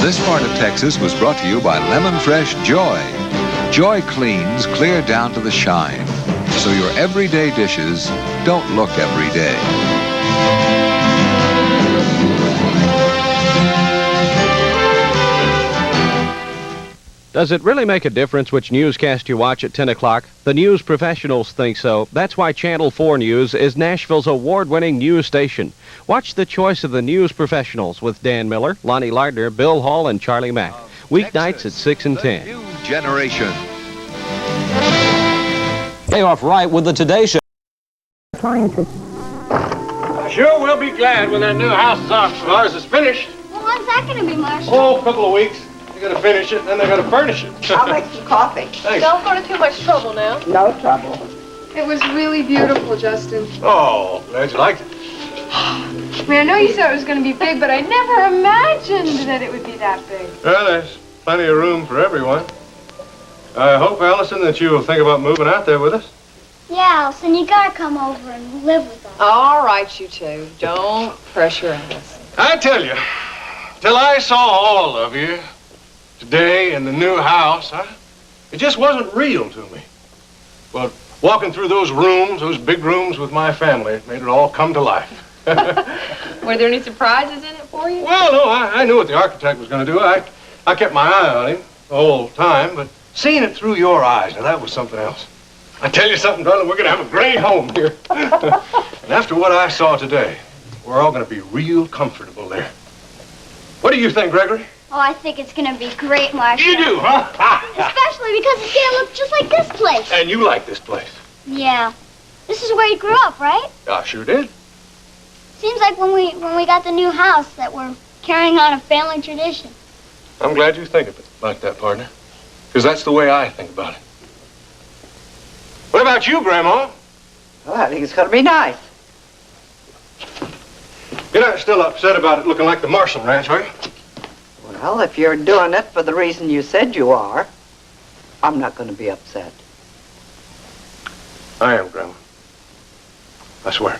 This part of Texas was brought to you by Lemon Fresh Joy. Joy cleans clear down to the shine, so your everyday dishes don't look every day. Does it really make a difference which newscast you watch at 10 o'clock? The news professionals think so. That's why Channel 4 News is Nashville's award-winning news station. Watch the choice of the news professionals with Dan Miller, Lonnie Lardner, Bill Hall, and Charlie Mack. Weeknights at 6 and 10. New generation. Pay off right with the Today Show. Sure, we'll be glad when that new house of ours is finished. Well, when's that gonna be, Marshall? Oh, a couple of weeks. They gotta finish it, and then they gotta furnish it. I'll make some coffee. Thanks. Don't go to too much trouble now. No trouble. It was really beautiful, Justin. Oh, glad you liked it. I mean, I know you said it was going to be big, but I never imagined that it would be that big. Well, there's plenty of room for everyone. I hope, Allison, that you'll think about moving out there with us. Yeah, Allison, you gotta come over and live with us. All right, you two. Don't pressure us. I tell you, till I saw all of you today in the new house, it just wasn't real to me. But walking through those rooms, those big rooms with my family, it made it all come to life. Were there any surprises in it for you? Well, no, I knew what the architect was going to do. I kept my eye on him the whole time, but seeing it through your eyes, now that was something else. I tell you something, darling, we're going to have a great home here. And after what I saw today, we're all going to be real comfortable there. What do you think, Gregory? Oh, I think it's gonna be great, Marshall. You do, huh? Especially because it's gonna look just like this place. And you like this place. Yeah. This is where you grew up, right? I sure did. Seems like when we got the new house that we're carrying on a family tradition. I'm glad you think of it like that, partner. Because that's the way I think about it. What about you, Grandma? Well, I think it's going to be nice. You're not still upset about it looking like the Marshall Ranch, are you? Well, if you're doing it for the reason you said you are, I'm not going to be upset. I am, Grandma. I swear.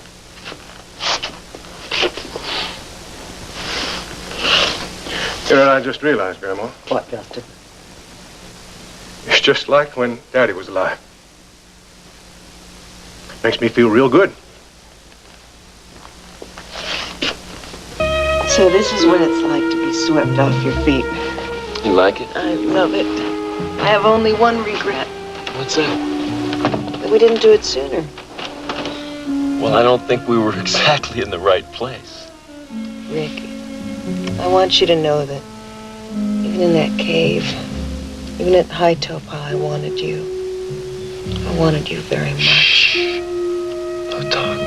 You know what I just realized, Grandma? What, Justin? It's just like when Daddy was alive. Makes me feel real good. So this is what it's like to be swept off your feet. You like it? I love it. I have only one regret. What's that? That we didn't do it sooner. Well, I don't think we were exactly in the right place. Rick, I want you to know that even in that cave, even at High Topa, I wanted you. I wanted you very much. No talk.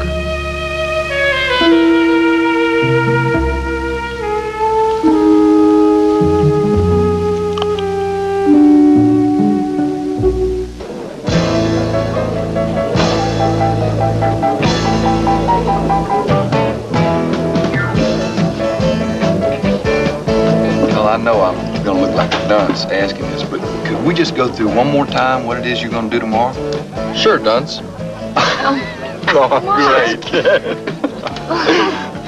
Well, I know I'm gonna look like a dunce asking this, but could we just go through one more time what it is you're gonna do tomorrow? Sure, dunce. Oh, great.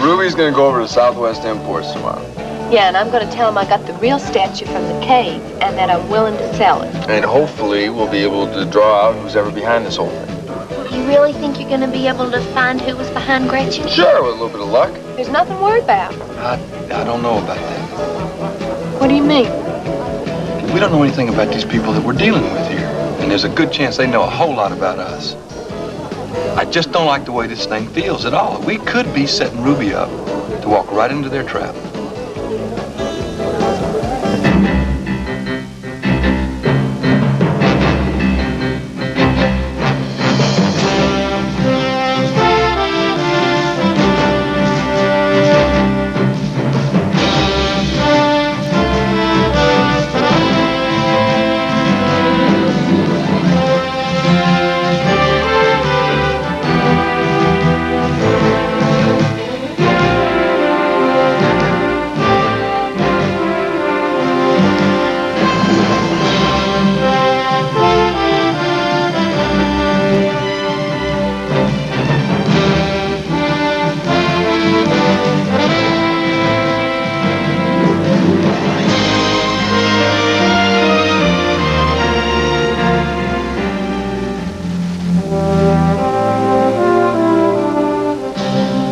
Ruby's gonna go over to Southwest Imports tomorrow. Yeah, and I'm going to tell him I got the real statue from the cave and that I'm willing to sell it. And hopefully we'll be able to draw out who's ever behind this whole thing. You really think you're going to be able to find who was behind Gretchen? Sure, with a little bit of luck. There's nothing to worry about. I don't know about that. What do you mean? We don't know anything about these people that we're dealing with here. And there's a good chance they know a whole lot about us. I just don't like the way this thing feels at all. We could be setting Ruby up to walk right into their trap.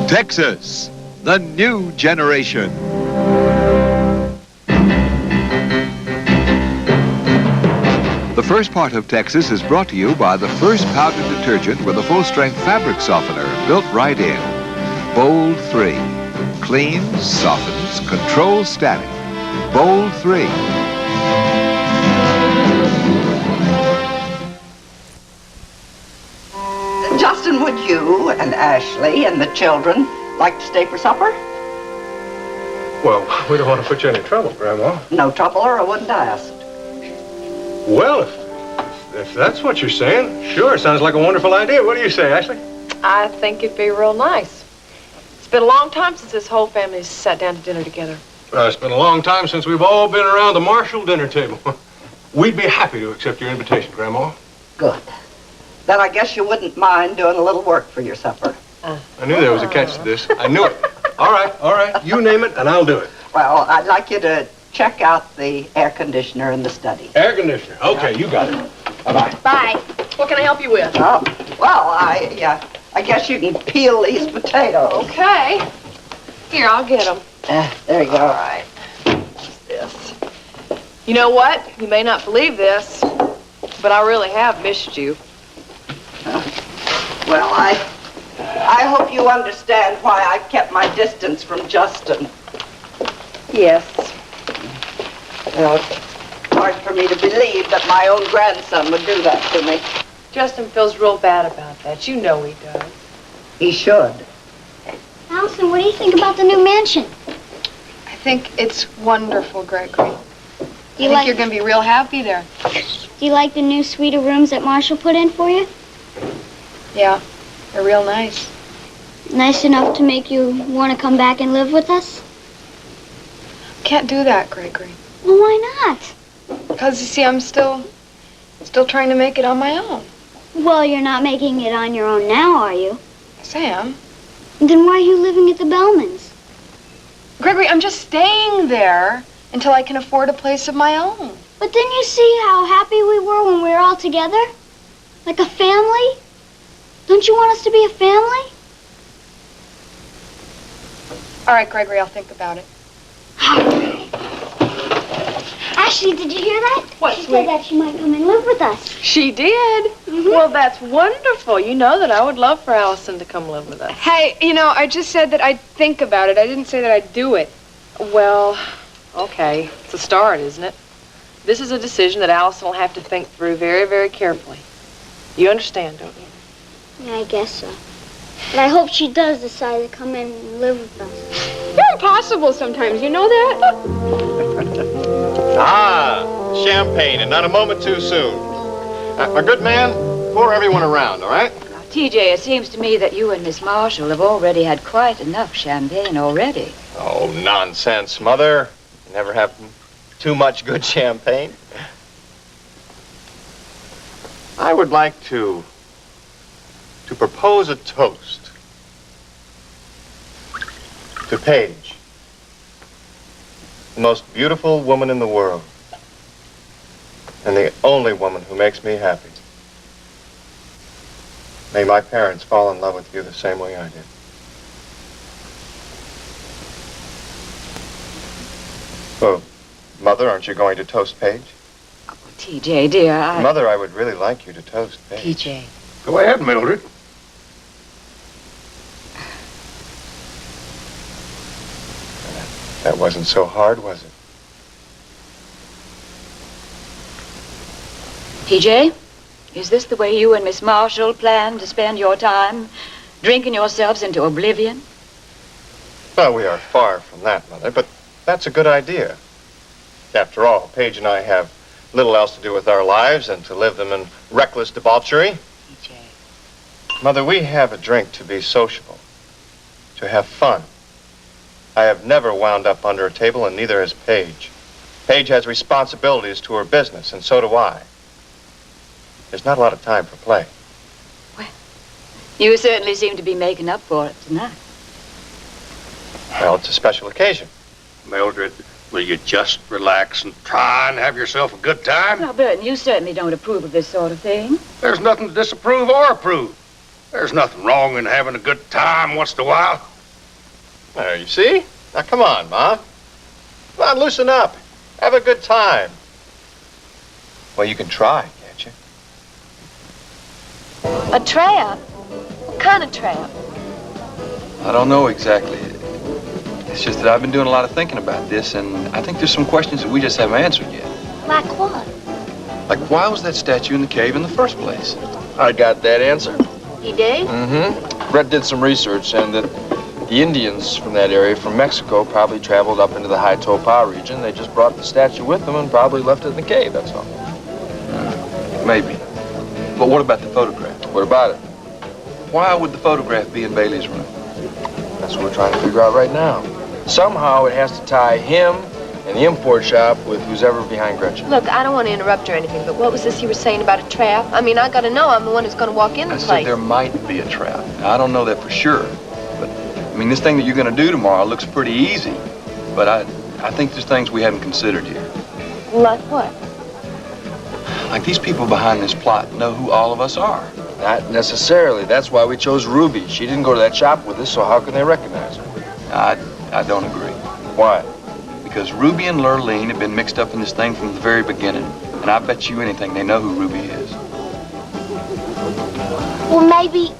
Texas, the new generation. The first part of Texas is brought to you by the first powdered detergent with a full-strength fabric softener built right in. Bold 3. Cleans, softens, controls static. Bold 3. Justin, would you and Ashley and the children like to stay for supper? Well, we don't want to put you in any trouble, Grandma. No trouble, or I wouldn't ask. Well, if that's what you're saying, sure, sounds like a wonderful idea. What do you say, Ashley? I think it'd be real nice. It's been a long time since this whole family's sat down to dinner together. It's been a long time since we've all been around the Marshall dinner table. We'd be happy to accept your invitation, Grandma. Good. Then I guess you wouldn't mind doing a little work for your supper. I knew there was a catch to this. I knew it. All right. You name it, and I'll do it. Well, I'd like you to check out the air conditioner in the study. Air conditioner. Okay, you got it. Bye-bye. Bye. What can I help you with? Oh, well, I guess you can peel these potatoes. Okay. Here, I'll get them. There you go. All right. What's this? You know what? You may not believe this, but I really have missed you. Well, I hope you understand why I kept my distance from Justin. Yes. Well, it's hard for me to believe that my own grandson would do that to me. Justin feels real bad about that. You know he does. He should. Allison, what do you think about the new mansion? I think it's wonderful, Gregory. Do you I think like you're going to be real happy there. Do you like the new suite of rooms that Marshall put in for you? Yeah, they're real nice. Nice enough to make you want to come back and live with us? Can't do that, Gregory. Well, why not? Because, you see, I'm still trying to make it on my own. Well, you're not making it on your own now, are you? Sam? Then why are you living at the Bellmans? Gregory, I'm just staying there until I can afford a place of my own. But didn't you see how happy we were when we were all together? Like a family? Don't you want us to be a family? All right, Gregory, I'll think about it. Ashley, did you hear that? What, She sweet? said that she might come and live with us. She did? Well, that's wonderful. You know that I would love for Allison to come live with us. Hey, you know, I just said that I'd think about it. I didn't say that I'd do it. Well, okay. It's a start, isn't it? This is a decision that Allison will have to think through very, very carefully. You understand, don't you? Yeah, I guess so. But I hope she does decide to come in and live with us. You're impossible sometimes, you know that? Champagne, and not a moment too soon. My good man, pour everyone around, all right? TJ, it seems to me that you and Miss Marshall have already had quite enough champagne already. Oh, nonsense, Mother. You never have too much good champagne. I would like to propose a toast to Paige, the most beautiful woman in the world, and the only woman who makes me happy. May my parents fall in love with you the same way I did. Oh, Mother, aren't you going to toast Paige? Oh, TJ, dear, Mother, I would really like you to toast Paige. TJ. Go ahead, Mildred. That wasn't so hard, was it? TJ, is this the way you and Miss Marshall plan to spend your time, drinking yourselves into oblivion? Well, we are far from that, Mother, but that's a good idea. After all, Paige and I have little else to do with our lives than to live them in reckless debauchery. TJ. Mother, we have a drink to be sociable, to have fun. I have never wound up under a table, and neither has Paige. Paige has responsibilities to her business, and so do I. There's not a lot of time for play. You certainly seem to be making up for it tonight. Well, it's a special occasion. Mildred, will you just relax and try and have yourself a good time? Now, Burton, you certainly don't approve of this sort of thing. There's nothing to disapprove or approve. There's nothing wrong in having a good time once in a while. There, you see? Now, come on, Mom. Come on, loosen up. Have a good time. Well, you can try, can't you? A tramp? What kind of tramp? I don't know exactly. It's just that I've been doing a lot of thinking about this, and I think there's some questions that we just haven't answered yet. Like what? Like, why was that statue in the cave in the first place? I got that answer. You did? Mm-hmm. Brett did some research, and that the Indians from that area, from Mexico, probably traveled up into the High Topa region. They just brought the statue with them and probably left it in the cave, that's all. Maybe. But what about the photograph? What about it? Why would the photograph be in Bailey's room? That's what we're trying to figure out right now. Somehow it has to tie him and the import shop with who's ever behind Gretchen. Look, I don't want to interrupt or anything, but what was this you were saying about a trap? I mean, I gotta know. I'm the one who's gonna walk in the I said place. there might be a trap. Now, I don't know that for sure, but I mean, this thing that you're gonna do tomorrow looks pretty easy, but I think there's things we haven't considered here. Like what? Like these people behind this plot know who all of us are. Not necessarily. That's why we chose Ruby. She didn't go to that shop with us, so how can they recognize her? I don't agree. Why? Because Ruby and Lurleen have been mixed up in this thing from the very beginning, and I bet you anything they know who Ruby is. Well, maybe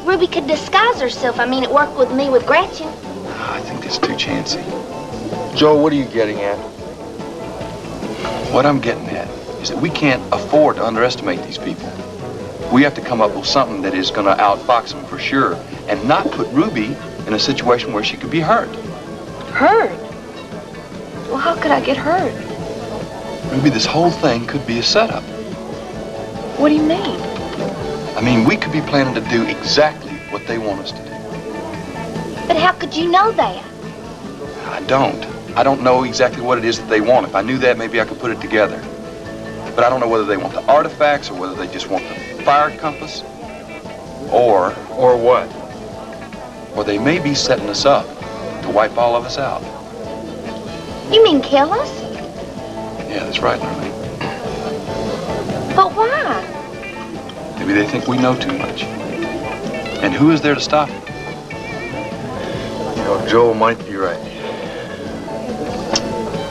Ruby could disguise herself. I mean, it worked with me with Gretchen. I think that's too chancy. Joe, what are you getting at? What I'm getting at is that we can't afford to underestimate these people. We have to come up with something that is going to outfox them for sure, and not put Ruby in a situation where she could be hurt. Hurt? Well, how could I get hurt? Ruby, this whole thing could be a setup. What do you mean? I mean, we could be planning to do exactly what they want us to do. But how could you know that? I don't know exactly what it is that they want. If I knew that, maybe I could put it together. But I don't know whether they want the artifacts or whether they just want the fire compass. Or what? Or they may be setting us up to wipe all of us out. You mean kill us? Yeah, that's right, Darlene. But why? Maybe they think we know too much. And who is there to stop them? You know, Joel might be right.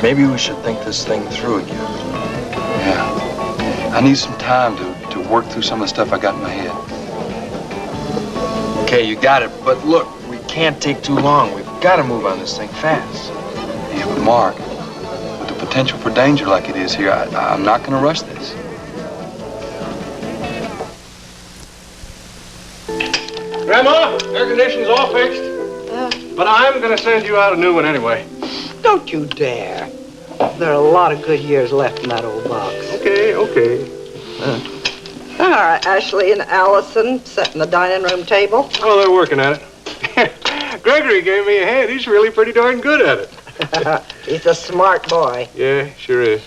Maybe we should think this thing through again. Yeah. I need some time to work through some of the stuff I got in my head. Okay, you got it. But look, we can't take too long. We've got to move on this thing fast. Yeah, but Mark, with the potential for danger like it is here, I'm not going to rush this. Grandma, air conditioning's all fixed. But I'm going to send you out a new one anyway. Don't you dare. There are a lot of good years left in that old box. Okay. All right, Ashley and Allison setting the dining room table. Oh, they're working at it. Gregory gave me a hand. He's really pretty darn good at it. He's a smart boy. Yeah, sure is.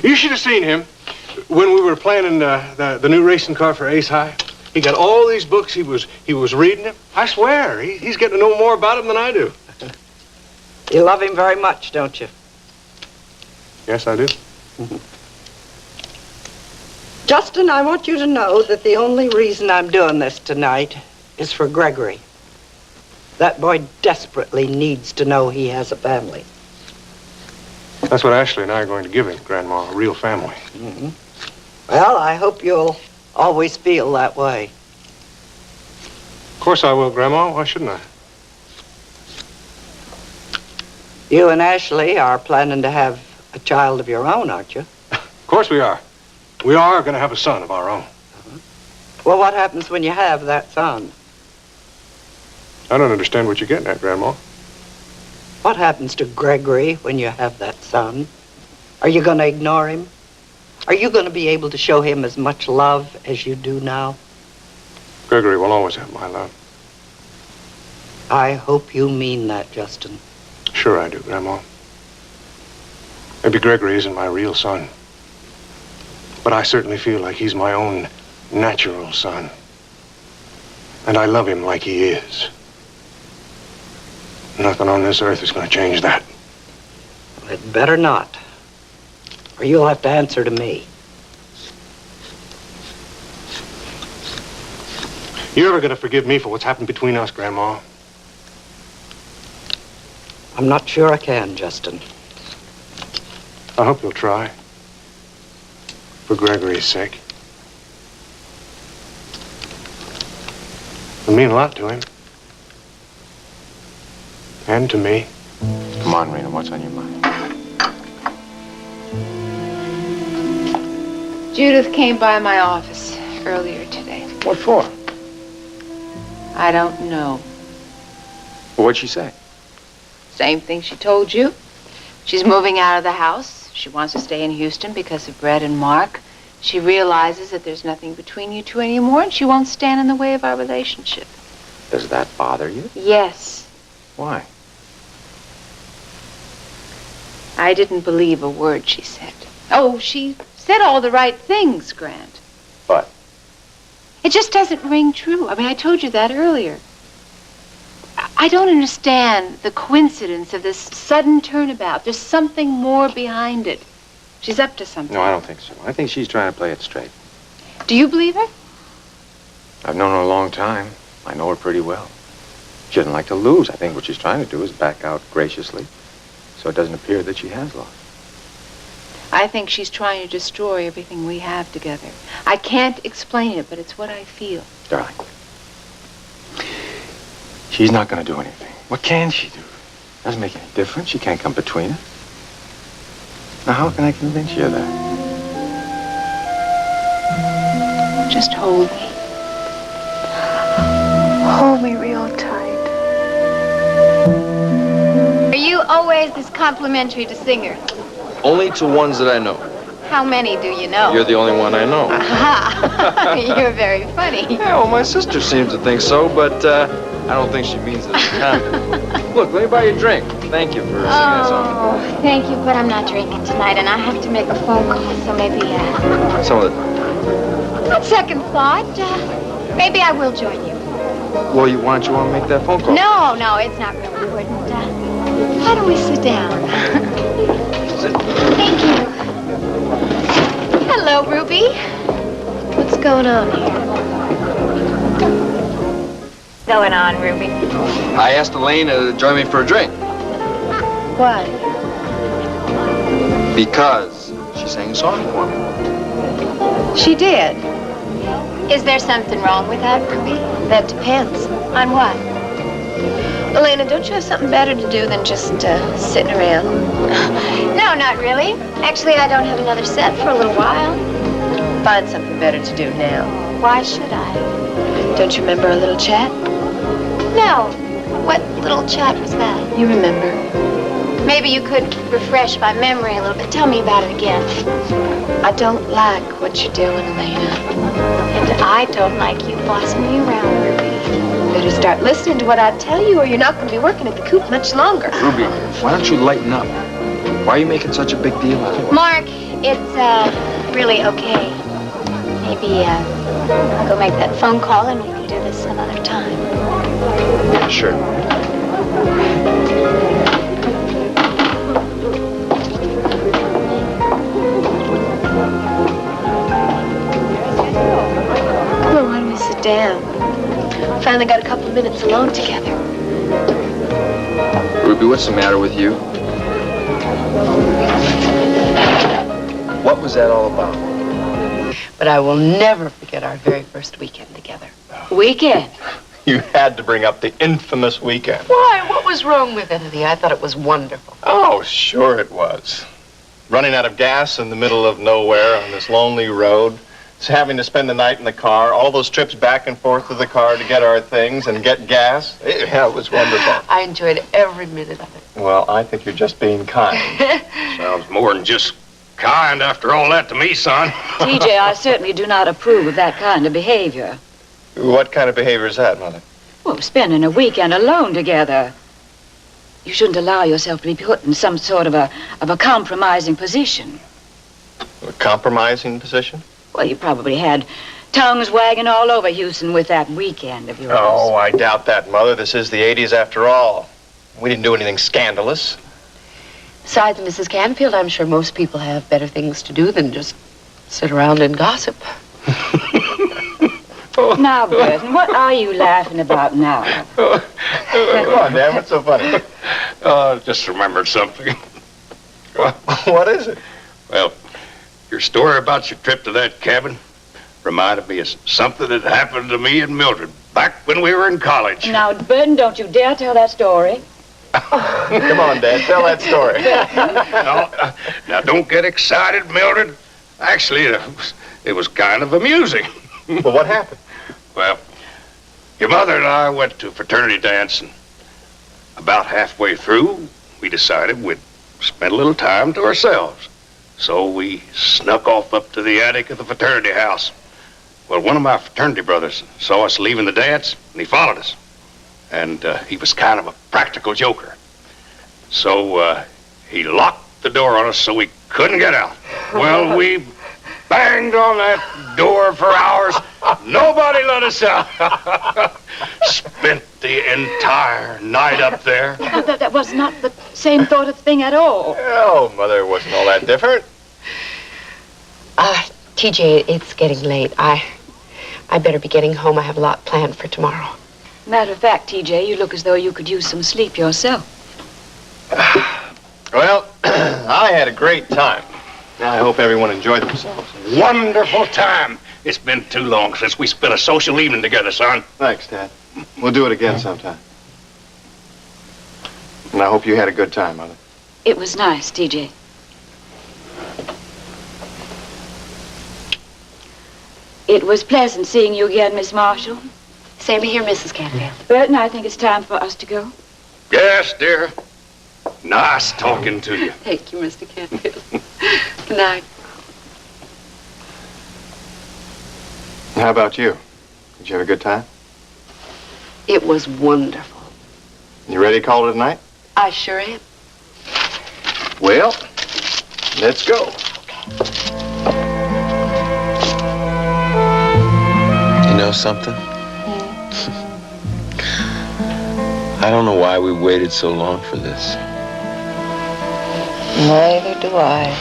You should have seen him when we were planning the new racing car for Ace High. He got all these books. He was reading them. I swear, he's getting to know more about them than I do. You love him very much, don't you? Yes, I do. Justin, I want you to know that the only reason I'm doing this tonight is for Gregory. That boy desperately needs to know he has a family. That's what Ashley and I are going to give him, Grandma, a real family. Mm-hmm. Well, I hope you'll always feel that way. Of course I will, Grandma. Why shouldn't I? You and Ashley are planning to have a child of your own, aren't you? Of course we are. We are going to have a son of our own. Well, what happens when you have that son? I don't understand what you're getting at, Grandma. What happens to Gregory when you have that son? Are you going to ignore him? Are you going to be able to show him as much love as you do now? Gregory will always have my love. I hope you mean that, Justin. Sure I do, Grandma. Maybe Gregory isn't my real son. But I certainly feel like he's my own natural son. And I love him like he is. Nothing on this earth is going to change that. Well, it better not. Or you'll have to answer to me. You ever going to forgive me for what's happened between us, Grandma? I'm not sure I can, Justin. I hope you'll try. For Gregory's sake. It'll mean a lot to him. And to me. Come on, Rena, what's on your mind? Judith came by my office earlier today. What for? I don't know. Well, what'd she say? Same thing she told you. She's moving out of the house. She wants to stay in Houston because of Brett and Mark. She realizes that there's nothing between you two anymore, and she won't stand in the way of our relationship. Does that bother you? Yes. Why? I didn't believe a word she said. Oh, she said all the right things, Grant. But? It just doesn't ring true. I mean, I told you that earlier. I don't understand the coincidence of this sudden turnabout. There's something more behind it. She's up to something. No, I don't think so. I think she's trying to play it straight. Do you believe her? I've known her a long time. I know her pretty well. She doesn't like to lose. I think what she's trying to do is back out graciously, so it doesn't appear that she has lost. I think she's trying to destroy everything we have together. I can't explain it, but it's what I feel. Darling, she's not going to do anything. What can she do? Doesn't make any difference. She can't come between us. Now, how can I convince you of that? Just hold me. Hold me real tight. Are you always this complimentary to singers? Only to ones that I know. How many do you know? You're the only one I know. Aha! You're very funny. Yeah, well, my sister seems to think so, but I don't think she means it as a compliment. Look, let me buy you a drink. Thank you for singing that song. Oh, thank you, but I'm not drinking tonight, and I have to make a phone call, so maybe, Some of the... on second thought, maybe I will join you. Well, why don't you want to make that phone call? No, it's not really important. Why don't we sit down? Thank you. Hello, Ruby. What's going on here? Going on, Ruby? I asked Elaine to join me for a drink. Why? Because she sang a song for me. She did. Is there something wrong with that, Ruby? That depends. On what? Elena, don't you have something better to do than just sitting around? No, not really. Actually, I don't have another set for a little while. Find something better to do now. Why should I? Don't you remember our little chat? No. What little chat was that? You remember. Maybe you could refresh my memory a little bit. Tell me about it again. I don't like what you're doing, Elena. And I don't like you bossing me around, Ruby. Better start listening to what I tell you, or you're not going to be working at the coop much longer. Ruby, why don't you lighten up? Why are you making such a big deal out of it? Mark, it's really okay. Maybe I'll go make that phone call and we can do this some other time. Sure. Come on, why don't we sit down? Finally got a couple of minutes alone together. Ruby, what's the matter with you? What was that all about? But I will never forget our very first weekend together. Weekend? You had to bring up the infamous weekend. Why? What was wrong with it, honey? I thought it was wonderful. Oh, sure it was. Running out of gas in the middle of nowhere on this lonely road, having to spend the night in the car, all those trips back and forth to the car to get our things and get gas. Yeah, it was wonderful. I enjoyed every minute of it. Well, I think you're just being kind. Sounds more than just kind after all that to me, son. TJ, I certainly do not approve of that kind of behavior. What kind of behavior is that, Mother? Well, spending a weekend alone together. You shouldn't allow yourself to be put in some sort of a compromising position. A compromising position? Well, you probably had tongues wagging all over Houston with that weekend of yours. Oh, I doubt that, Mother. This is the 80s after all. We didn't do anything scandalous. Besides, Mrs. Canfield, I'm sure most people have better things to do than just sit around and gossip. Now, Burton, what are you laughing about now? Come on, Dan. What's so funny? Just remembered something. What is it? Well, your story about your trip to that cabin reminded me of something that happened to me and Mildred back when we were in college. Now, Burton, don't you dare tell that story. Come on, Dad. Tell that story. Now, don't get excited, Mildred. Actually, it was kind of amusing. Well, what happened? Well, your mother and I went to a fraternity dance, and about halfway through, we decided we'd spend a little time to ourselves. So we snuck off up to the attic of the fraternity house. Well, one of my fraternity brothers saw us leaving the dance, and he followed us. And he was kind of a practical joker. So he locked the door on us so we couldn't get out. Well, we banged on that door for hours. Nobody let us out. Spent the entire night up there. That was not the same sort of thing at all. Oh, Mother, it wasn't all that different. TJ, it's getting late. I better be getting home. I have a lot planned for tomorrow. Matter of fact, TJ, you look as though you could use some sleep yourself. Well, I had a great time. I hope everyone enjoyed themselves. Wonderful time. It's been too long since we spent a social evening together, son. Thanks, Dad. We'll do it again sometime. And I hope you had a good time, Mother. It was nice, TJ. It was pleasant seeing you again, Miss Marshall. Same here, Mrs. Canfield. Burton, I think it's time for us to go. Yes, dear. Nice talking to you. Thank you, Mr. Canfield. Good night. How about you? Did you have a good time? It was wonderful. You ready to call it a night? I sure am. Well, let's go. You know something? I don't know why we waited so long for this. Neither do I.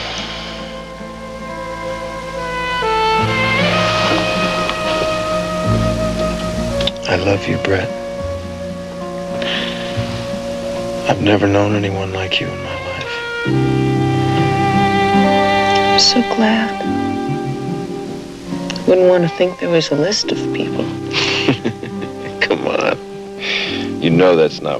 I love you, Brett. I've never known anyone like you in my life. I'm so glad. Wouldn't want to think there was a list of people. Come on. You know that's not